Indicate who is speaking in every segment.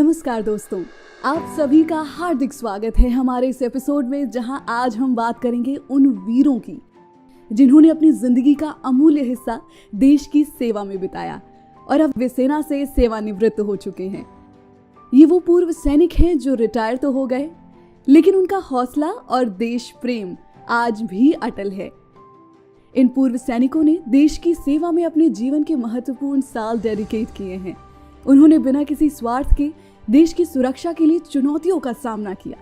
Speaker 1: नमस्कार दोस्तों, आप सभी का हार्दिक स्वागत है हमारे इस एपिसोड में, जहां आज हम बात करेंगे उन वीरों की जिन्होंने अपनी जिंदगी का अमूल्य हिस्सा देश की सेवा में बिताया और अब वे सेना से सेवानिवृत्त हो चुके हैं। ये वो पूर्व सैनिक हैं जो रिटायर तो हो गए, लेकिन उनका हौसला और देश प्रेम आज भी अटल है। इन पूर्व सैनिकों ने देश की सेवा में अपने जीवन के महत्वपूर्ण साल डेडिकेट किए हैं। उन्होंने बिना किसी स्वार्थ के देश की सुरक्षा के लिए चुनौतियों का सामना किया।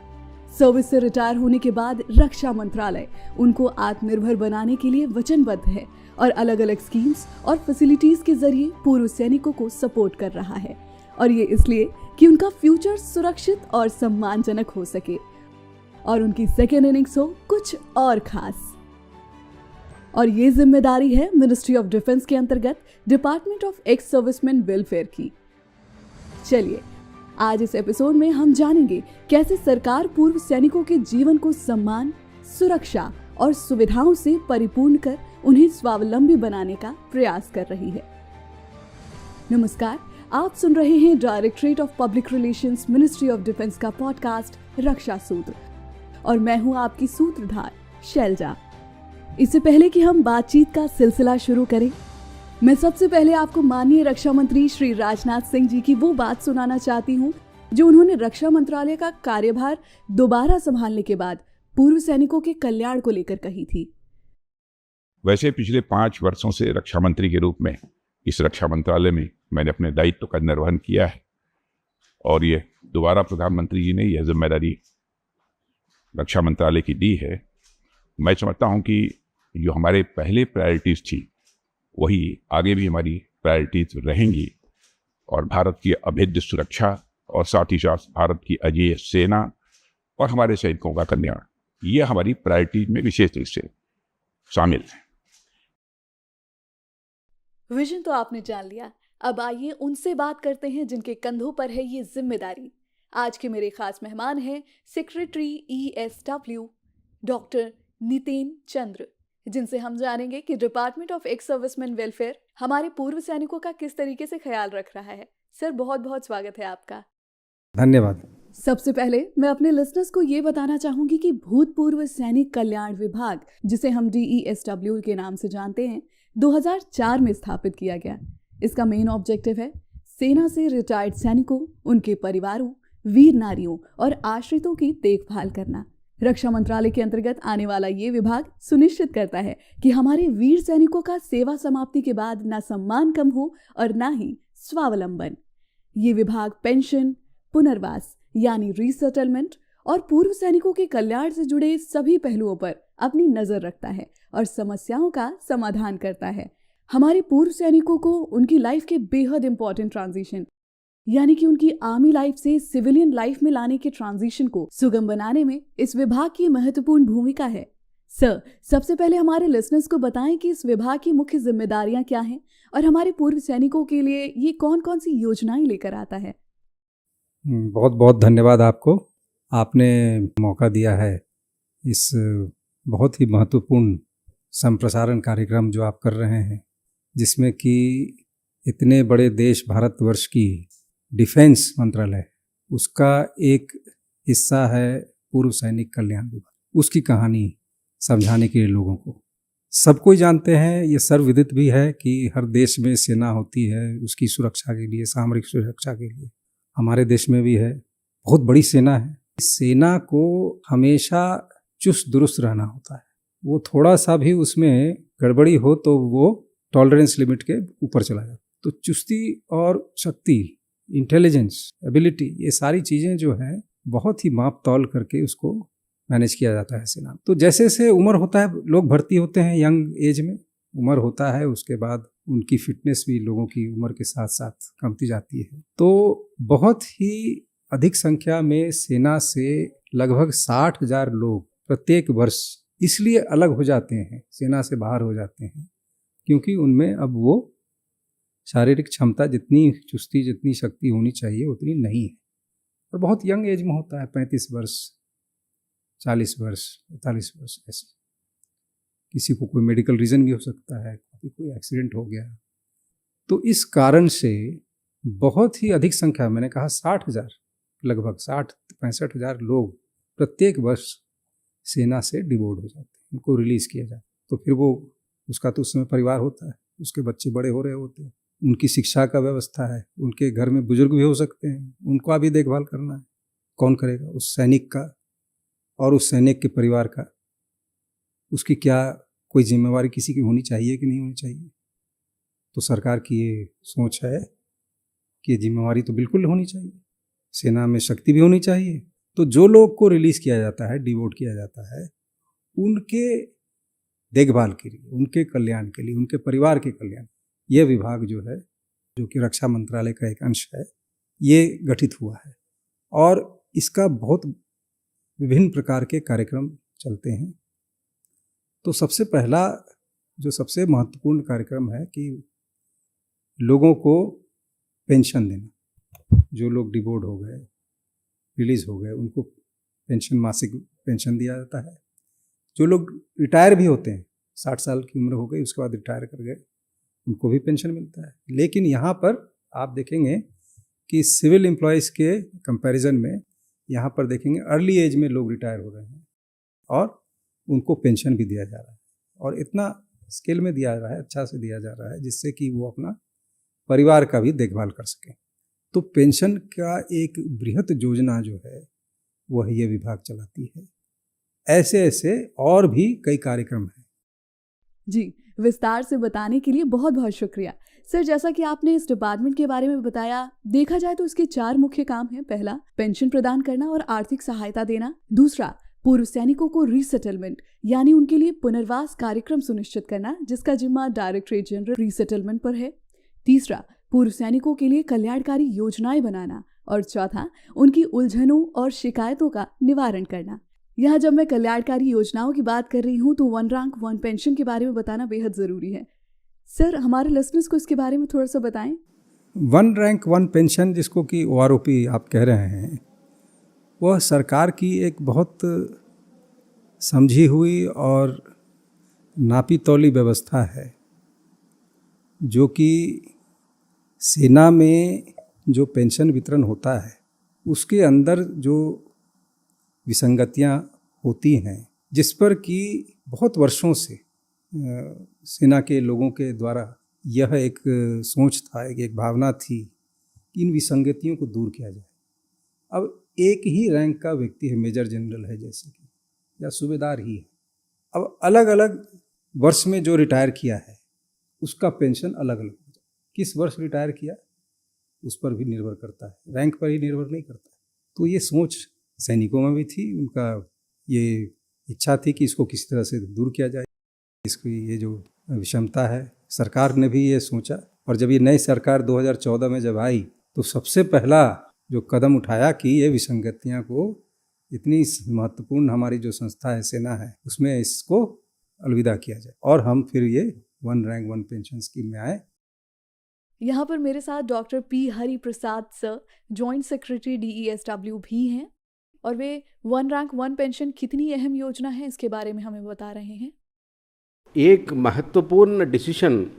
Speaker 1: सर्विस से रिटायर होने के बाद रक्षा मंत्रालय उनको आत्मनिर्भर बनाने के लिए वचनबद्ध है और अलग अलग स्कीम्स और फैसिलिटीज के जरिए पूर्व सैनिकों को सपोर्ट कर रहा है, और ये इसलिए कि उनका फ्यूचर सुरक्षित और सम्मानजनक हो सके और उनकी सेकेंड इनिंग्स हो कुछ और खास। और ये जिम्मेदारी है मिनिस्ट्री ऑफ डिफेंस के अंतर्गत department of ex serviceman welfare की। चलिए आज इस एपिसोड में हम जानेंगे कैसे सरकार पूर्व सैनिकों के जीवन को सम्मान, सुरक्षा और सुविधाओं से परिपूर्ण कर उन्हें स्वावलंबी बनाने का प्रयास कर रही है। नमस्कार, आप सुन रहे हैं directorate of public relations, ministry of defence का पॉडकास्ट रक्षा सूत्र, और मैं हूं आपकी सूत्रधार शैलजा। इससे पहले कि हम बातचीत का सिलसिला शुरू करें, मैं सबसे पहले आपको माननीय रक्षा मंत्री श्री राजनाथ सिंह जी की वो बात सुनाना चाहती हूँ जो उन्होंने रक्षा मंत्रालय का कार्यभार दोबारा संभालने के बाद पूर्व सैनिकों के कल्याण को लेकर कही थी।
Speaker 2: वैसे पिछले 5 वर्षों से रक्षा मंत्री के रूप में इस रक्षा मंत्रालय में मैंने अपने दायित्व का निर्वहन किया है, और ये दोबारा प्रधानमंत्री जी ने यह जिम्मेदारी रक्षा मंत्रालय की दी है। मैं समझता हूँ कि जो हमारे पहले प्रायोरिटीज थी वही आगे भी हमारी प्रायोरिटीज रहेंगी, और भारत की अभेद्य सुरक्षा और साथ ही साथ भारत की अजेय सेना और हमारे सैनिकों का कल्याण, ये हमारी प्रायोरिटीज में विशेष रूप से शामिल है।
Speaker 1: विजन तो आपने जान लिया, अब आइए उनसे बात करते हैं जिनके कंधों पर है ये जिम्मेदारी। आज के मेरे खास मेहमान हैं सेक्रेटरी ESW डॉक्टर नितेन चंद्र, जिनसे हम जानेंगे कि department of ex serviceman welfare हमारे पूर्व सैनिकों का किस तरीके से ख्याल रख रहा है। सर, बहुत बहुत स्वागत है आपका।
Speaker 3: धन्यवाद।
Speaker 1: सबसे पहले मैं अपने लिसनर्स को ये बताना चाहूंगी कि भूतपूर्व सैनिक कल्याण विभाग, जिसे हम DESW के नाम से जानते हैं, 2004 में स्थापित किया गया। इसका मेन ऑब्जेक्टिव है सेना से रिटायर्ड सैनिकों, उनके परिवारों, वीर नारियों और आश्रितों की देखभाल करना। रक्षा मंत्रालय के अंतर्गत आने वाला ये विभाग सुनिश्चित करता है कि हमारे वीर सैनिकों का सेवा समाप्ति के बाद न सम्मान कम हो और न ही स्वावलंबन। ये विभाग पेंशन, पुनर्वास यानी रीसेटलमेंट और पूर्व सैनिकों के कल्याण से जुड़े सभी पहलुओं पर अपनी नजर रखता है और समस्याओं का समाधान करता है। हमारे पूर्व सैनिकों को उनकी लाइफ के बेहद इंपॉर्टेंट ट्रांजिशन, यानी कि उनकी आर्मी लाइफ से सिविलियन लाइफ में लाने के ट्रांजिशन को सुगम बनाने में इस विभाग की महत्वपूर्ण भूमिका है। सर, सबसे पहले हमारे लिसनर्स को बताएं कि इस विभाग की मुख्य जिम्मेदारियां क्या हैं और हमारे पूर्व सैनिकों के लिए ये कौन कौन सी योजनाएं लेकर आता है।
Speaker 3: बहुत बहुत धन्यवाद आपको, आपने मौका दिया है इस बहुत ही महत्वपूर्ण संप्रसारण कार्यक्रम जो आप कर रहे हैं, जिसमें कि इतने बड़े देश भारतवर्ष की डिफेंस मंत्रालय, उसका एक हिस्सा है पूर्व सैनिक कल्याण विभाग। उसकी कहानी समझाने के लिए लोगों को, सब कोई जानते हैं, ये सर्वविदित भी है कि हर देश में सेना होती है उसकी सुरक्षा के लिए, सामरिक सुरक्षा के लिए। हमारे देश में भी है, बहुत बड़ी सेना है। सेना को हमेशा चुस्त दुरुस्त रहना होता है। वो थोड़ा सा भी उसमें गड़बड़ी हो तो वो टॉलरेंस लिमिट के ऊपर चला जाता। तो चुस्ती और शक्ति, इंटेलिजेंस, एबिलिटी, ये सारी चीज़ें जो हैं बहुत ही माप तौल करके उसको मैनेज किया जाता है सेना। तो जैसे जैसे उम्र होता है, लोग भर्ती होते हैं यंग एज में, उम्र होता है, उसके बाद उनकी फिटनेस भी लोगों की उम्र के साथ साथ कमती जाती है। तो बहुत ही अधिक संख्या में सेना से लगभग 60,000 लोग प्रत्येक वर्ष इसलिए अलग हो जाते हैं, सेना से बाहर हो जाते हैं, क्योंकि उनमें अब वो शारीरिक क्षमता, जितनी चुस्ती, जितनी शक्ति होनी चाहिए उतनी नहीं है। और बहुत यंग एज में होता है, 35 वर्ष, 40 वर्ष, 45 वर्ष, ऐसे। किसी को कोई मेडिकल रीज़न भी हो सकता है, कोई एक्सीडेंट हो गया। तो इस कारण से बहुत ही अधिक संख्या, मैंने कहा 60,000, लगभग 60-65,000 लोग प्रत्येक वर्ष सेना से डिवोर्ड हो जाते हैं, उनको रिलीज़ किया जाता है। तो फिर वो उसका तो उस समय परिवार होता है, उसके बच्चे बड़े हो रहे होते हैं, उनकी शिक्षा का व्यवस्था है, उनके घर में बुजुर्ग भी हो सकते हैं, उनका भी देखभाल करना है। कौन करेगा? उस सैनिक का और उस सैनिक के परिवार का, उसकी क्या कोई जिम्मेवारी किसी की होनी चाहिए कि नहीं होनी चाहिए? तो सरकार की ये सोच है कि जिम्मेवारी तो बिल्कुल होनी चाहिए, सेना में शक्ति भी होनी चाहिए। तो जो लोग को रिलीज़ किया जाता है, डिवोर्ट किया जाता है, उनके देखभाल के लिए, उनके कल्याण के लिए, उनके परिवार के कल्याण, यह विभाग जो है, जो कि रक्षा मंत्रालय का एक अंश है, ये गठित हुआ है और इसका बहुत विभिन्न प्रकार के कार्यक्रम चलते हैं। तो सबसे पहला जो सबसे महत्वपूर्ण कार्यक्रम है कि लोगों को पेंशन देना। जो लोग डिवोर्ड हो गए, रिलीज़ हो गए, उनको पेंशन, मासिक पेंशन दिया जाता है। जो लोग रिटायर भी होते हैं, 60 साल की उम्र हो गई, उसके बाद रिटायर कर गए, उनको भी पेंशन मिलता है। लेकिन यहाँ पर आप देखेंगे कि सिविल एम्प्लॉयज़ के कंपैरिजन में यहाँ पर देखेंगे अर्ली एज में लोग रिटायर हो रहे हैं और उनको पेंशन भी दिया जा रहा है, और इतना स्केल में दिया जा रहा है, अच्छा से दिया जा रहा है, जिससे कि वो अपना परिवार का भी देखभाल कर सकें। तो पेंशन का एक बृहत योजना जो है वह ये विभाग चलाती है। ऐसे ऐसे और भी कई कार्यक्रम हैं।
Speaker 1: जी, विस्तार से बताने के लिए बहुत बहुत शुक्रिया सर। जैसा कि आपने इस डिपार्टमेंट के बारे में बताया, देखा जाए तो इसके 4 मुख्य काम हैं। पहला, पेंशन प्रदान करना और आर्थिक सहायता देना। दूसरा, पूर्व सैनिकों को रीसेटलमेंट यानी उनके लिए पुनर्वास कार्यक्रम सुनिश्चित करना, जिसका जिम्मा डायरेक्टरेट जनरल रीसेटलमेंट पर है। तीसरा, पूर्व सैनिकों के लिए कल्याणकारी योजनाएं बनाना। और चौथा, उनकी उलझनों और शिकायतों का निवारण करना। यहाँ जब मैं कल्याणकारी योजनाओं की बात कर रही हूँ तो 1 रैंक 1 पेंशन के बारे में बताना बेहद ज़रूरी है। सर, हमारे लिसनर्स को इसके बारे में थोड़ा सा बताएं।
Speaker 3: 1 रैंक 1 पेंशन, जिसको कि OROP आप कह रहे हैं, वह सरकार की एक बहुत समझी हुई और नापी तौली व्यवस्था है, जो कि सेना में जो पेंशन वितरण होता है उसके अंदर जो विसंगतियां होती हैं, जिस पर कि बहुत वर्षों से सेना के लोगों के द्वारा यह एक सोच था, एक भावना थी कि इन विसंगतियों को दूर किया जाए। अब एक ही रैंक का व्यक्ति है, मेजर जनरल है जैसे कि, या सूबेदार ही है, अब अलग अलग वर्ष में जो रिटायर किया है उसका पेंशन अलग अलग हो जाए। किस वर्ष रिटायर किया उस पर भी निर्भर करता है, रैंक पर ही निर्भर नहीं करता। तो ये सोच सैनिकों में भी थी, उनका ये इच्छा थी कि इसको किसी तरह से दूर किया जाए। इसकी ये जो विषमता है, सरकार ने भी ये सोचा, और जब ये नई सरकार 2014 में जब आई तो सबसे पहला जो कदम उठाया कि ये विसंगतियाँ को, इतनी महत्वपूर्ण हमारी जो संस्था है, सेना है, उसमें इसको अलविदा किया जाए, और हम फिर ये 1 रैंक 1 पेंशन स्कीम में आए।
Speaker 1: यहाँ पर मेरे साथ doctor P Hari Prasad sir, joint secretary DESW भी हैं, और वे 1 रैंक 1 पेंशन कितनी अहम योजना है इसके बारे में हमें बता रहे हैं।
Speaker 4: एक महत्वपूर्ण decision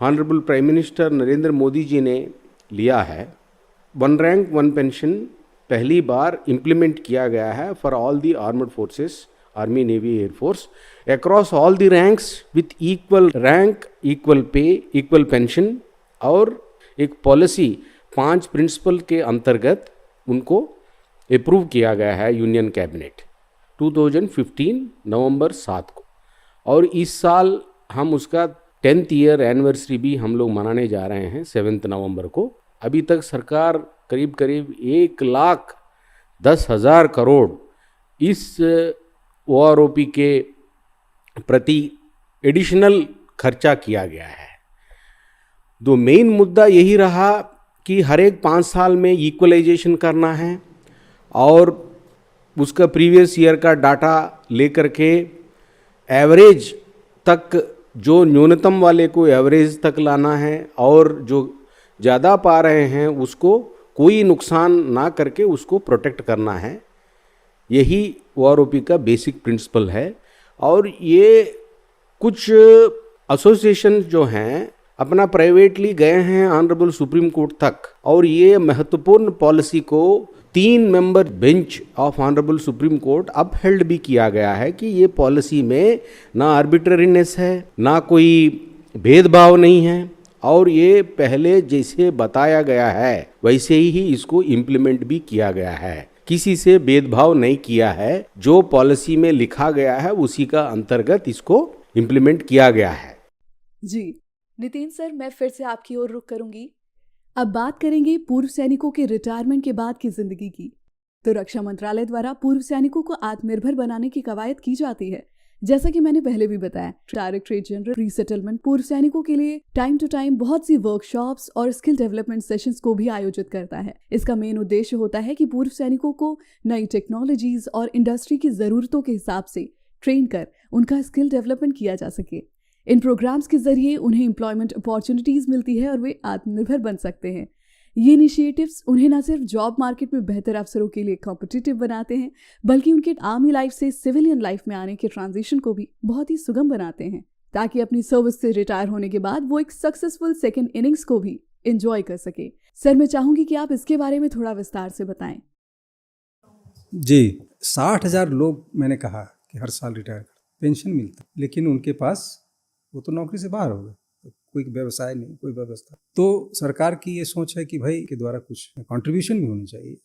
Speaker 4: honourable prime minister Narendra Modi ji ने लिया है। 1 रैंक 1 पेंशन पहली बार इम्प्लीमेंट किया गया है for all the armed forces, army, navy, air force, across all the ranks with equal rank, equal pay, equal pension। और एक पॉलिसी 5 प्रिंसिपल के अंतर्गत उनको अप्रूव किया गया है यूनियन कैबिनेट 2015 नवंबर 7 को, और इस साल हम उसका 10th ईयर एनिवर्सरी भी हम लोग मनाने जा रहे हैं 7 नवंबर को। अभी तक सरकार करीब करीब 1,10,000 करोड़ इस OROP के प्रति एडिशनल खर्चा किया गया है। तो मेन मुद्दा यही रहा कि हर एक 5 साल में इक्वलाइजेशन करना है, और उसका प्रीवियस ईयर का डाटा लेकर के एवरेज तक, जो न्यूनतम वाले को एवरेज तक लाना है, और जो ज़्यादा पा रहे हैं उसको कोई नुकसान ना करके उसको प्रोटेक्ट करना है। यही OROP का बेसिक प्रिंसिपल है। और ये कुछ एसोसिएशन जो हैं अपना प्राइवेटली गए हैं ऑनरेबल सुप्रीम कोर्ट तक, और ये महत्वपूर्ण पॉलिसी को 3 member bench of honourable supreme court upheld भी किया गया है कि ये पॉलिसी में ना आर्बिट्ररीनेस है, ना कोई भेदभाव नहीं है, और ये पहले जैसे बताया गया है वैसे ही इसको इम्प्लीमेंट भी किया गया है। किसी से भेदभाव नहीं किया है, जो पॉलिसी में लिखा गया है उसी का अंतर्गत इसको इम्प्लीमेंट किया गया है।
Speaker 1: जी नितिन सर, मैं फिर से आपकी ओर रुख करूंगी। अब बात करेंगे पूर्व सैनिकों के रिटायरमेंट के बाद की जिंदगी की। तो रक्षा मंत्रालय द्वारा पूर्व सैनिकों को आत्मनिर्भर बनाने की कवायद की जाती है। जैसा कि मैंने पहले भी बताया, डायरेक्टरेट जनरल रीसेटलमेंट पूर्व सैनिकों के लिए टाइम टू टाइम बहुत सी वर्कशॉप्स और स्किल डेवलपमेंट सेशंस को भी आयोजित करता है। इसका मेन उद्देश्य होता है कि पूर्व सैनिकों को नई टेक्नोलॉजीज और इंडस्ट्री की जरूरतों के हिसाब से ट्रेन कर उनका स्किल डेवलपमेंट किया जा सके। इन प्रोग्राम्स के जरिए उन्हें एम्प्लॉयमेंट अपॉर्चुनिटीज मिलती है और वे आत्मनिर्भर बन सकते हैं। ये इनिशिएटिव्स उन्हें न सिर्फ जॉब मार्केट में बेहतर अवसरों के लिए कॉम्पिटिटिव बनाते हैं, बल्कि उनके आर्मी लाइफ से सिविलियन लाइफ में आने के ट्रांजिशन को भी बहुत ही सुगम बनाते हैं, ताकि अपनी सर्विस से रिटायर होने के बाद वो एक सक्सेसफुल सेकेंड इनिंग्स को भी एंजॉय कर सके। सर, मैं चाहूंगी कि आप इसके बारे में थोड़ा विस्तार से बताएं।
Speaker 3: जी, 60,000 लोग मैंने कहा कि हर साल रिटायर कर पेंशन मिलता, लेकिन उनके पास वो तो नौकरी से बाहर हो गए, तो कोई व्यवसाय नहीं, कोई व्यवस्था। तो सरकार की ये सोच है कि भाई के द्वारा कुछ कंट्रीब्यूशन भी होनी चाहिए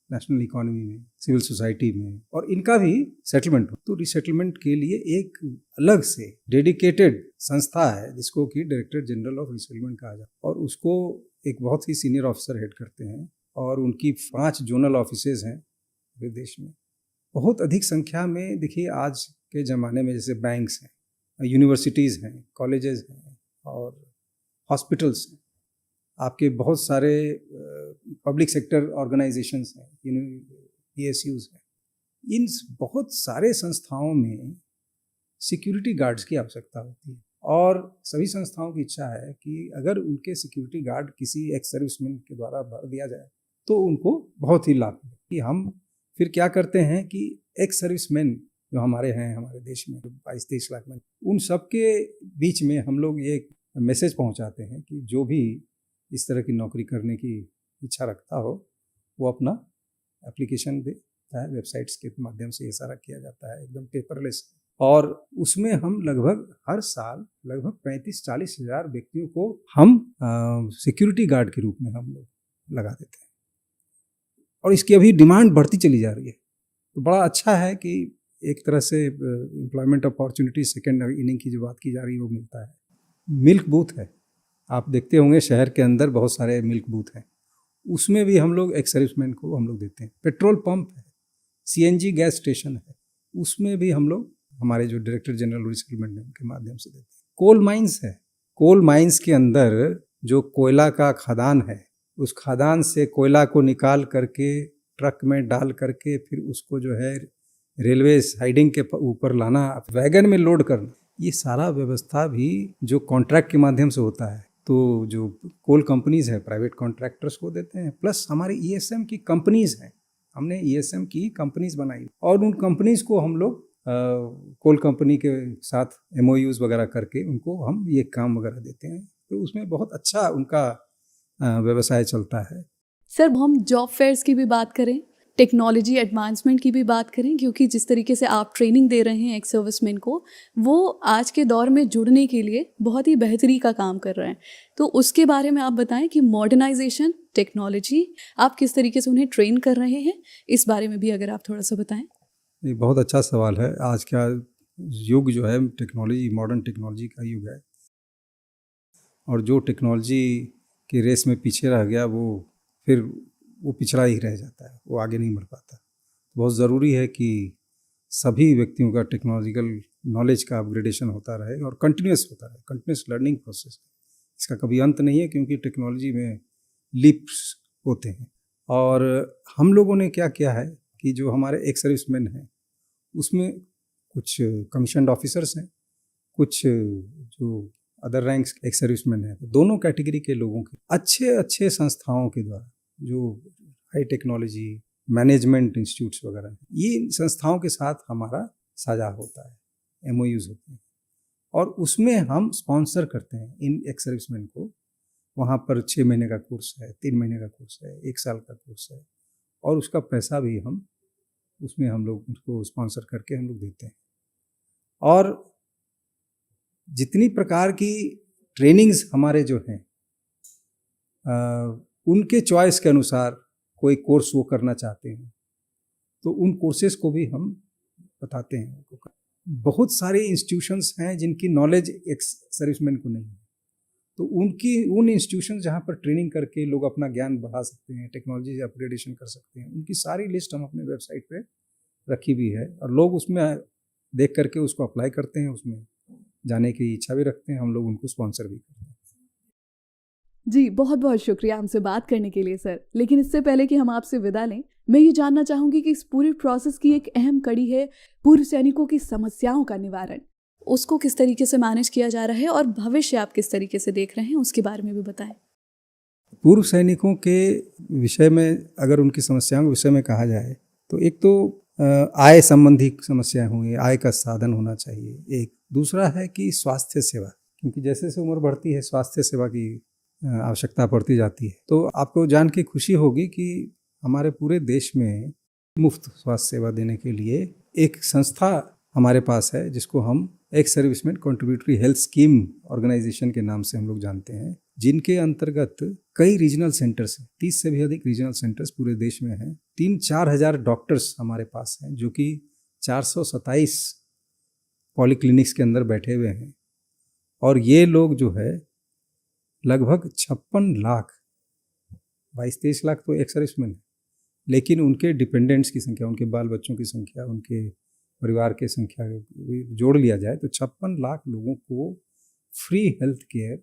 Speaker 3: नेशनल इकोनॉमी में, सिविल सोसाइटी में, और इनका भी सेटलमेंट हो। तो रिसेटलमेंट के लिए एक अलग से डेडिकेटेड संस्था है जिसको कि डायरेक्टर जनरल ऑफ रिसेटलमेंट कहा जाता है, और उसको एक बहुत ही सीनियर ऑफिसर हेड करते हैं, और उनकी 5 जोनल ऑफिसेज हैं पूरे देश में। बहुत अधिक संख्या में, देखिए आज के ज़माने में जैसे बैंक्स हैं, यूनिवर्सिटीज़ हैं, कॉलेजेस हैं और हॉस्पिटल्स हैं, आपके बहुत सारे पब्लिक सेक्टर ऑर्गेनाइजेशंस हैं, PSUs हैं। इन बहुत सारे संस्थाओं में सिक्योरिटी गार्ड्स की आवश्यकता होती है, और सभी संस्थाओं की इच्छा है कि अगर उनके सिक्योरिटी गार्ड किसी एक्स सर्विसमैन के द्वारा भर दिया जाए तो उनको बहुत ही लाभ मिले। कि हम फिर क्या करते हैं कि एक्स सर्विसमैन जो हमारे हैं, हमारे देश में 22-23 लाख में, उन सब के बीच में हम लोग ये मैसेज पहुंचाते हैं कि जो भी इस तरह की नौकरी करने की इच्छा रखता हो वो अपना एप्लीकेशन देता है, वेबसाइट्स के माध्यम से ये सारा किया जाता है, एकदम पेपरलेस। और उसमें हम लगभग हर साल लगभग 35-40 हज़ार व्यक्तियों को हम सिक्योरिटी गार्ड के रूप में हम लोग लगा देते हैं, और इसकी अभी डिमांड बढ़ती चली जा रही है। तो बड़ा अच्छा है कि एक तरह से एम्प्लॉयमेंट अपॉर्चुनिटी सेकेंड इनिंग की जो बात की जा रही है वो मिलता है। मिल्क बूथ है, आप देखते होंगे शहर के अंदर बहुत सारे मिल्क बूथ हैं, उसमें भी हम लोग एक्स सर्विसमैन को हम लोग देते हैं। पेट्रोल पंप है, CNG गैस स्टेशन है, उसमें भी हम लोग हमारे जो डायरेक्टर जनरल रिसेटलमेंट है उनके माध्यम से देते हैं। कोल माइंस है, कोल माइंस के अंदर जो कोयला का खदान है, उस खदान से कोयला को निकाल करके ट्रक में डाल करके फिर उसको जो है रेलवे साइडिंग के ऊपर लाना, वैगन में लोड करना, ये सारा व्यवस्था भी जो कॉन्ट्रैक्ट के माध्यम से होता है। तो जो कोल कंपनीज है प्राइवेट कॉन्ट्रैक्टर्स को देते हैं, प्लस हमारी ESM की कंपनीज हैं, हमने ESM की कंपनीज बनाई और उन कंपनीज को हम लोग कोल कंपनी के साथ MOUs वगैरह करके उनको हम ये काम वगैरह देते हैं। तो उसमें बहुत अच्छा उनका व्यवसाय चलता है।
Speaker 1: सर, हम जॉब फेयर्स की भी बात करें, टेक्नोलॉजी एडवांसमेंट की भी बात करें, क्योंकि जिस तरीके से आप ट्रेनिंग दे रहे हैं एक्स सर्विसमैन को, वो आज के दौर में जुड़ने के लिए बहुत ही बेहतरी का काम कर रहे हैं। तो उसके बारे में आप बताएं कि मॉडर्नाइजेशन, टेक्नोलॉजी, आप किस तरीके से उन्हें ट्रेन कर रहे हैं, इस बारे में भी अगर आप थोड़ा सा बताएं।
Speaker 3: ये बहुत अच्छा सवाल है। आज का युग जो है टेक्नोलॉजी, मॉडर्न टेक्नोलॉजी का युग है, और जो टेक्नोलॉजी के रेस में पीछे रह गया वो पिछड़ा ही रह जाता है, वो आगे नहीं बढ़ पाता। बहुत ज़रूरी है कि सभी व्यक्तियों का टेक्नोलॉजिकल नॉलेज का अपग्रेडेशन होता रहे और कंटिन्यूस होता रहे, कंटिन्यूस लर्निंग प्रोसेस। इसका कभी अंत नहीं है, क्योंकि टेक्नोलॉजी में लीप्स होते हैं। और हम लोगों ने क्या किया है कि जो हमारे एक्स सर्विसमैन हैं उसमें कुछ कमीशन्ड ऑफिसर्स हैं, कुछ जो अदर रैंक्स एक्स सर्विसमैन हैं, तो दोनों कैटेगरी के लोगों के अच्छे संस्थाओं के द्वारा जो हाई टेक्नोलॉजी मैनेजमेंट इंस्टीट्यूट्स वगैरह हैं, ये संस्थाओं के साथ हमारा साझा होता है, MOUs होते हैं। और उसमें हम स्पॉन्सर करते हैं इन एक्स सर्विसमैन को। वहाँ पर 6 महीने का कोर्स है, 3 महीने का कोर्स है, 1 साल का कोर्स है, और उसका पैसा भी हम उसमें हम लोग उसको स्पॉन्सर करके हम लोग देते हैं। और जितनी प्रकार की ट्रेनिंग्स हमारे जो हैं उनके चॉइस के अनुसार कोई कोर्स वो करना चाहते हैं तो उन कोर्सेज को भी हम बताते हैं। बहुत सारे इंस्टीट्यूशंस हैं जिनकी नॉलेज एक्स सर्विसमैन को नहीं है, तो उन इंस्टीट्यूशन जहाँ पर ट्रेनिंग करके लोग अपना ज्ञान बढ़ा सकते हैं, टेक्नोलॉजी से अपग्रेडेशन कर सकते हैं, उनकी सारी लिस्ट हम अपने वेबसाइट पे रखी हुई है और लोग उसमें देख करके उसको अप्लाई करते हैं, उसमें जाने की इच्छा भी रखते हैं, हम लोग उनको स्पॉन्सर भी करते हैं।
Speaker 1: जी बहुत बहुत शुक्रिया हमसे बात करने के लिए सर। लेकिन इससे पहले कि हम आपसे विदा लें, मैं ये जानना चाहूंगी कि इस पूरे प्रोसेस की एक अहम कड़ी है पूर्व सैनिकों की समस्याओं का निवारण। उसको किस तरीके से मैनेज किया जा रहा है और भविष्य आप किस तरीके से देख रहे हैं, उसके बारे में भी बताएं।
Speaker 3: पूर्व सैनिकों के विषय में अगर उनकी समस्याओं के विषय में कहा जाए तो एक तो आय संबंधी समस्याएं हुई, आय का साधन होना चाहिए। एक दूसरा है कि स्वास्थ्य सेवा, क्योंकि जैसे जैसे उम्र बढ़ती है स्वास्थ्य सेवा की आवश्यकता पड़ती जाती है। तो आपको जान के खुशी होगी कि हमारे पूरे देश में मुफ्त स्वास्थ्य सेवा देने के लिए एक संस्था हमारे पास है जिसको हम ex serviceman contributory health scheme organisation के नाम से हम लोग जानते हैं, जिनके अंतर्गत कई रीजनल सेंटर्स हैं, 30 से भी अधिक रीजनल सेंटर्स पूरे देश में हैं। 3-4 हज़ार डॉक्टर्स हमारे पास हैं जो कि 427 पॉलीक्लिनिक्स के अंदर बैठे हुए हैं। और ये लोग जो है लगभग 56 लाख, 22-23 लाख तो एक्स सर्विसमैन है, लेकिन उनके डिपेंडेंट्स की संख्या, उनके बाल बच्चों की संख्या, उनके परिवार की संख्या जोड़ लिया जाए तो 56 लाख लोगों को फ्री हेल्थ केयर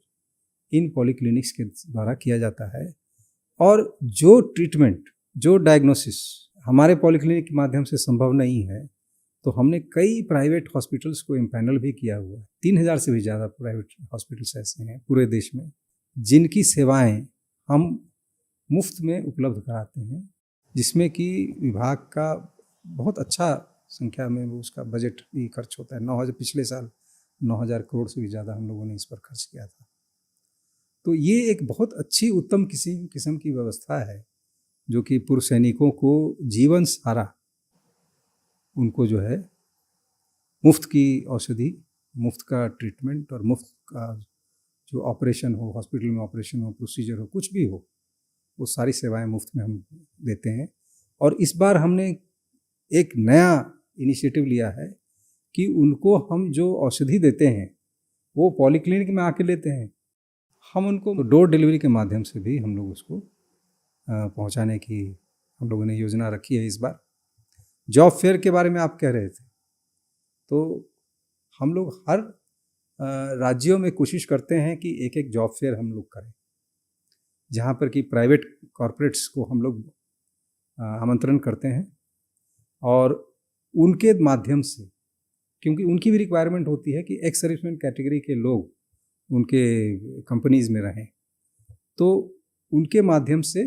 Speaker 3: इन पॉलीक्लिनिक्स के द्वारा किया जाता है। और जो ट्रीटमेंट, जो डायग्नोसिस हमारे पॉलीक्लिनिक के माध्यम से संभव नहीं है, तो हमने कई प्राइवेट हॉस्पिटल्स को इम्पैनल भी किया हुआ है। 3000 से भी ज़्यादा प्राइवेट हॉस्पिटल्स ऐसे हैं पूरे देश में जिनकी सेवाएं हम मुफ्त में उपलब्ध कराते हैं, जिसमें कि विभाग का बहुत अच्छा संख्या में वो उसका बजट भी खर्च होता है। 9,000 पिछले साल 9,000 करोड़ से भी ज़्यादा हम लोगों ने इस पर खर्च किया था। तो ये एक बहुत अच्छी उत्तम किस्म की व्यवस्था है जो कि पूर्व सैनिकों को जीवन सारा उनको जो है मुफ्त की औषधि, मुफ्त का ट्रीटमेंट और मुफ्त का जो ऑपरेशन हो, हॉस्पिटल में ऑपरेशन हो, प्रोसीजर हो, कुछ भी हो, वो सारी सेवाएं मुफ्त में हम देते हैं। और इस बार हमने एक नया इनिशिएटिव लिया है कि उनको हम जो औषधि देते हैं वो पॉलीक्लिनिक में आके लेते हैं, हम उनको डोर डिलीवरी के माध्यम से भी हम लोग उसको पहुंचाने की हम लोगों ने योजना रखी है। इस बार जॉब फेयर के बारे में आप कह रहे थे, तो हम लोग हर राज्यों में कोशिश करते हैं कि एक एक जॉब फेयर हम लोग करें, जहाँ पर कि प्राइवेट कॉरपोरेट्स को हम लोग आमंत्रण करते हैं और उनके माध्यम से, क्योंकि उनकी भी रिक्वायरमेंट होती है कि एक्स सर्विसमैन कैटेगरी के लोग उनके कंपनीज़ में रहें, तो उनके माध्यम से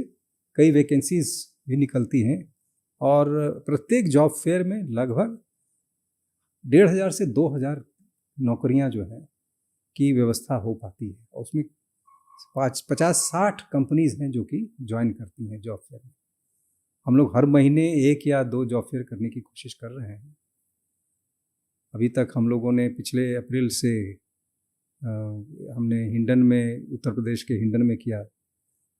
Speaker 3: कई वैकेंसीज भी निकलती हैं और प्रत्येक जॉब फेयर में लगभग 1,500 से 2,000 नौकरियां जो है की व्यवस्था हो पाती है। और उसमें 50-60 कंपनीज हैं जो कि ज्वाइन करती हैं जॉब फेयर में। हम लोग हर महीने 1 या 2 जॉब फेयर करने की कोशिश कर रहे हैं। अभी तक हम लोगों ने पिछले अप्रैल से हमने हिंडन में, उत्तर प्रदेश के हिंडन में किया,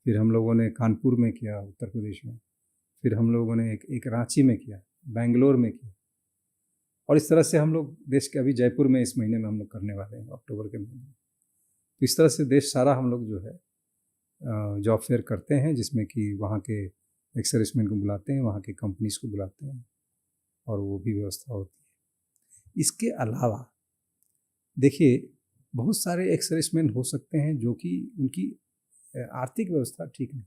Speaker 3: फिर हम लोगों ने कानपुर में किया उत्तर प्रदेश में, फिर हम लोगों ने एक रांची में किया, बेंगलोर में किया, और इस तरह से हम लोग देश के, अभी जयपुर में इस महीने में हम लोग करने वाले हैं, अक्टूबर के महीने में। तो इस तरह से देश सारा हम लोग जो है जॉब फेयर करते हैं, जिसमें कि वहाँ के एक्स सर्विसमैन को बुलाते हैं, वहाँ की कंपनीज को बुलाते हैं और वो भी व्यवस्था होती है। इसके अलावा देखिए, बहुत सारे एक्स सर्विसमैन हो सकते हैं जो कि उनकी आर्थिक व्यवस्था ठीक नहीं,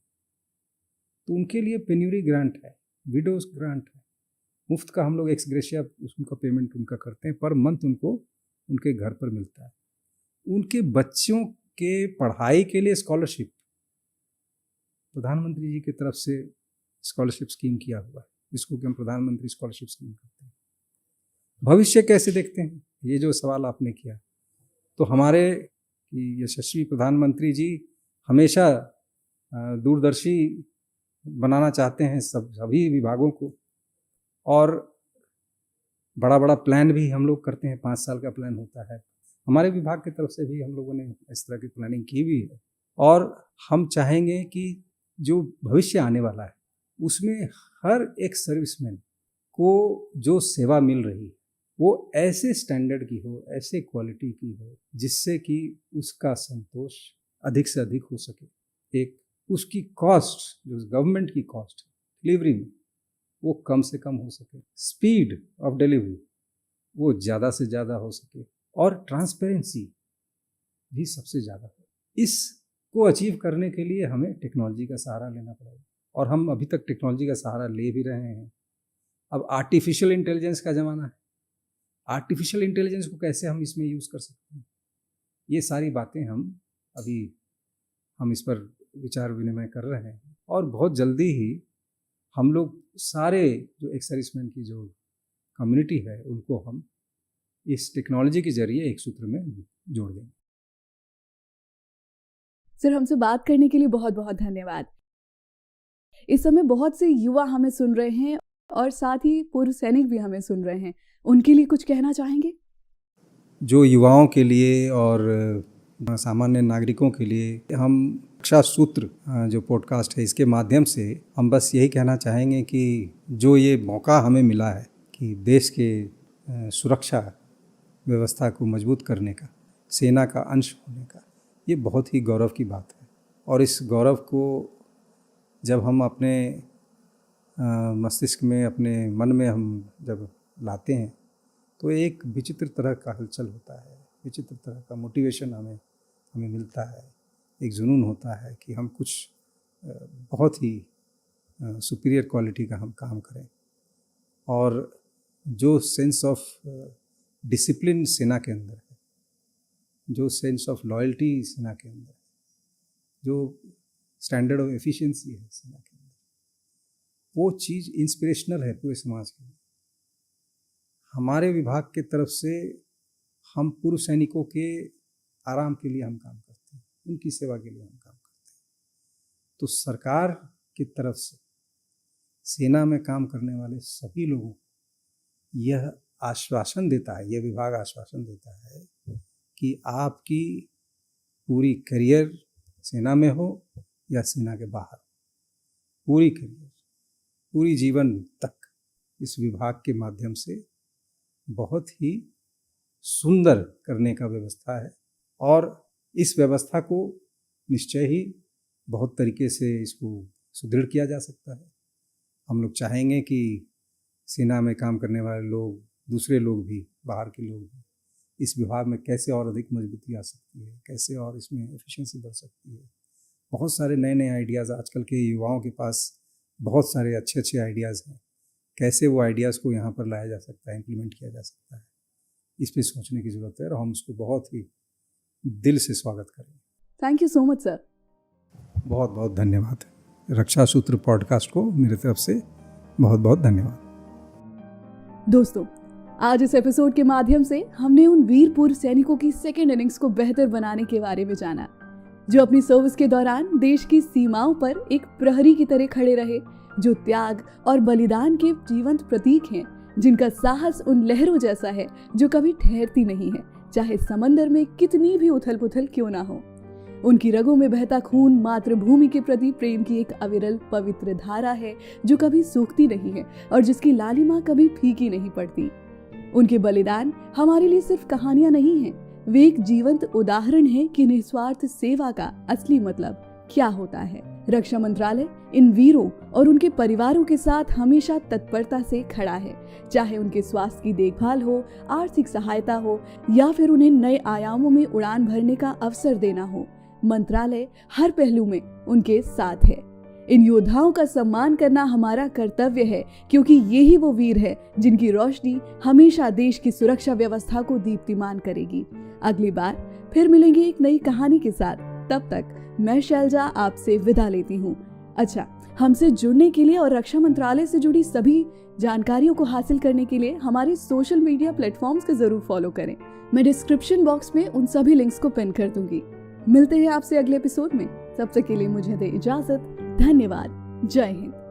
Speaker 3: तो उनके लिए पेन्यूरी ग्रांट है, विडोज ग्रांट है, मुफ्त का हम लोग एक्स ग्रेशिया उनका पेमेंट उनका करते हैं, पर मंथ उनको उनके घर पर मिलता है। उनके बच्चों के पढ़ाई के लिए स्कॉलरशिप प्रधानमंत्री जी की तरफ से स्कॉलरशिप स्कीम किया हुआ है, जिसको कि हम प्रधानमंत्री स्कॉलरशिप स्कीम करते हैं। भविष्य कैसे देखते हैं, ये जो सवाल आपने किया, तो हमारे यशस्वी प्रधानमंत्री जी हमेशा दूरदर्शी बनाना चाहते हैं सभी विभागों को, और बड़ा बड़ा प्लान भी हम लोग करते हैं। 5 साल का प्लान होता है, हमारे विभाग की तरफ से भी हम लोगों ने इस तरह की प्लानिंग की भी है। और हम चाहेंगे कि जो भविष्य आने वाला है उसमें हर एक सर्विसमैन को जो सेवा मिल रही है वो ऐसे स्टैंडर्ड की हो, ऐसे क्वालिटी की हो, जिससे कि उसका संतोष अधिक से अधिक हो सके। एक उसकी कॉस्ट, जो गवर्नमेंट की कॉस्ट डिलीवरी में, वो कम से कम हो सके, स्पीड ऑफ डिलीवरी वो ज़्यादा से ज़्यादा हो सके, और ट्रांसपेरेंसी भी सबसे ज़्यादा हो। इसको अचीव करने के लिए हमें टेक्नोलॉजी का सहारा लेना पड़ेगा, और हम अभी तक टेक्नोलॉजी का सहारा ले भी रहे हैं। अब आर्टिफिशियल इंटेलिजेंस का ज़माना है, आर्टिफिशियल इंटेलिजेंस को कैसे हम इसमें यूज़ कर सकते हैं, ये सारी बातें हम इस पर विचार विनिमय कर रहे हैं। और बहुत जल्दी ही हम लोग सारे जो एक्स सर्विसमैन की जो कम्युनिटी है उनको हम इस टेक्नोलॉजी के जरिए एक सूत्र में जोड़ देंगे।
Speaker 1: सर, हमसे बात करने के लिए बहुत बहुत धन्यवाद। इस समय बहुत से युवा हमें सुन रहे हैं और साथ ही पूर्व सैनिक भी हमें सुन रहे हैं, उनके लिए कुछ कहना चाहेंगे?
Speaker 3: जो युवाओं के लिए और सामान्य नागरिकों के लिए हम रक्षा सूत्र जो पॉडकास्ट है, इसके माध्यम से हम बस यही कहना चाहेंगे कि जो ये मौका हमें मिला है कि देश के सुरक्षा व्यवस्था को मजबूत करने का, सेना का अंश होने का, ये बहुत ही गौरव की बात है। और इस गौरव को जब हम अपने मस्तिष्क में, अपने मन में हम जब लाते हैं तो एक विचित्र तरह का हलचल होता है, विचित्र तरह का मोटिवेशन हमें मिलता है, एक जुनून होता है कि हम कुछ बहुत ही सुपीरियर क्वालिटी का हम काम करें। और जो सेंस ऑफ डिसिप्लिन सेना के अंदर है, जो सेंस ऑफ लॉयल्टी सेना के अंदर है, जो स्टैंडर्ड ऑफ एफिशिएंसी है सेना के अंदर, वो चीज़ इंस्पिरेशनल है पूरे समाज के लिए। हमारे विभाग के तरफ से हम पूर्व सैनिकों के आराम के लिए हम काम करते हैं, उनकी सेवा के लिए हम काम करते हैं। तो सरकार की तरफ से सेना में काम करने वाले सभी लोगों को यह आश्वासन देता है, यह विभाग आश्वासन देता है कि आपकी पूरी करियर सेना में हो या सेना के बाहर, पूरी करियर, पूरी जीवन तक इस विभाग के माध्यम से बहुत ही सुंदर करने का व्यवस्था है। और इस व्यवस्था को निश्चय ही बहुत तरीके से इसको सुदृढ़ किया जा सकता है। हम लोग चाहेंगे कि सेना में काम करने वाले लोग, दूसरे लोग भी, बाहर के लोग भी, इस विभाग में कैसे और अधिक मजबूती आ सकती है, कैसे और इसमें एफिशिएंसी बढ़ सकती है। बहुत सारे नए नए आइडियाज़ आजकल के युवाओं के पास, बहुत सारे अच्छे अच्छे आइडियाज़ हैं, कैसे वो आइडियाज़ को यहाँ पर लाया जा सकता है, इम्प्लीमेंट किया जा सकता है, इस पर सोचने की ज़रूरत है। और हम उसको बहुत ही दिल से स्वागत करेंगे।
Speaker 1: Thank you so much sir.
Speaker 3: बहुत बहुत धन्यवाद। रक्षा सूत्र पॉडकास्ट को मेरी तरफ से बहुत बहुत धन्यवाद।
Speaker 1: दोस्तों, आज इस एपिसोड के माध्यम से हमने उन वीर पूर्व सैनिकों की सेकेंड इनिंग्स को बेहतर बनाने के बारे में जाना, जो अपनी सर्विस के दौरान देश की सीमाओं पर एक प्रहरी की तरह खड़े रहे, जो त्याग और बलिदान के जीवंत प्रतीक हैं, जिनका साहस उन लहरों जैसा है जो कभी ठहरती नहीं है, चाहे समंदर में कितनी भी उथल पुथल क्यों ना हो। उनकी रगों में बहता खून मातृभूमि के प्रति प्रेम की एक अविरल पवित्र धारा है जो कभी सूखती नहीं है और जिसकी लालिमा कभी फीकी नहीं पड़ती। उनके बलिदान हमारे लिए सिर्फ कहानियां नहीं हैं, वे एक जीवंत उदाहरण है कि निस्वार्थ सेवा का असली मतलब क्या होता है। रक्षा मंत्रालय इन वीरों और उनके परिवारों के साथ हमेशा तत्परता से खड़ा है, चाहे उनके स्वास्थ्य की देखभाल हो, आर्थिक सहायता हो या फिर उन्हें नए आयामों में उड़ान भरने का अवसर देना हो। मंत्रालय हर पहलू में उनके साथ है। इन योद्धाओं का सम्मान करना हमारा कर्तव्य है, क्योंकि यही वो वीर है जिनकी रोशनी हमेशा देश की सुरक्षा व्यवस्था को दीप्तिमान करेगी। अगली बार फिर मिलेंगे एक नई कहानी के साथ। तब तक मैं शैलजा आपसे विदा लेती हूँ। अच्छा, हमसे जुड़ने के लिए और रक्षा मंत्रालय से जुड़ी सभी जानकारियों को हासिल करने के लिए हमारे सोशल मीडिया प्लेटफॉर्म्स को जरूर फॉलो करें। मैं डिस्क्रिप्शन बॉक्स में उन सभी लिंक्स को पिन कर दूंगी। मिलते हैं आपसे अगले एपिसोड में, तब तक के लिए मुझे दे इजाजत। धन्यवाद। जय हिंद।